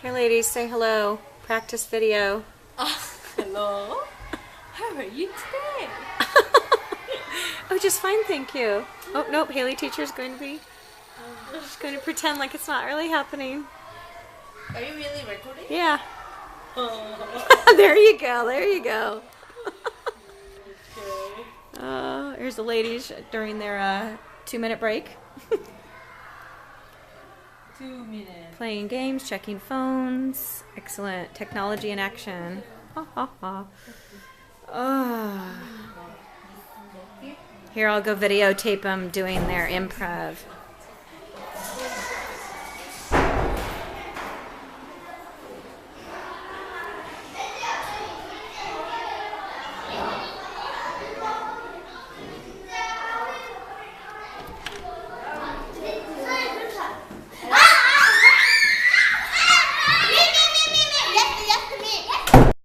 Here, ladies, say hello. Practice video. Hello. How are you today? Oh, just fine, thank you. Oh, nope, Haley teacher's going to be... She's going to pretend like it's not really happening. Are you really recording? Yeah. There you go, there you go. Here's the ladies during their 2-minute break. 2 minutes. Playing games, checking phones. Excellent. Technology in action. Ha ha ha. Oh. Here, I'll go videotape them doing their improv.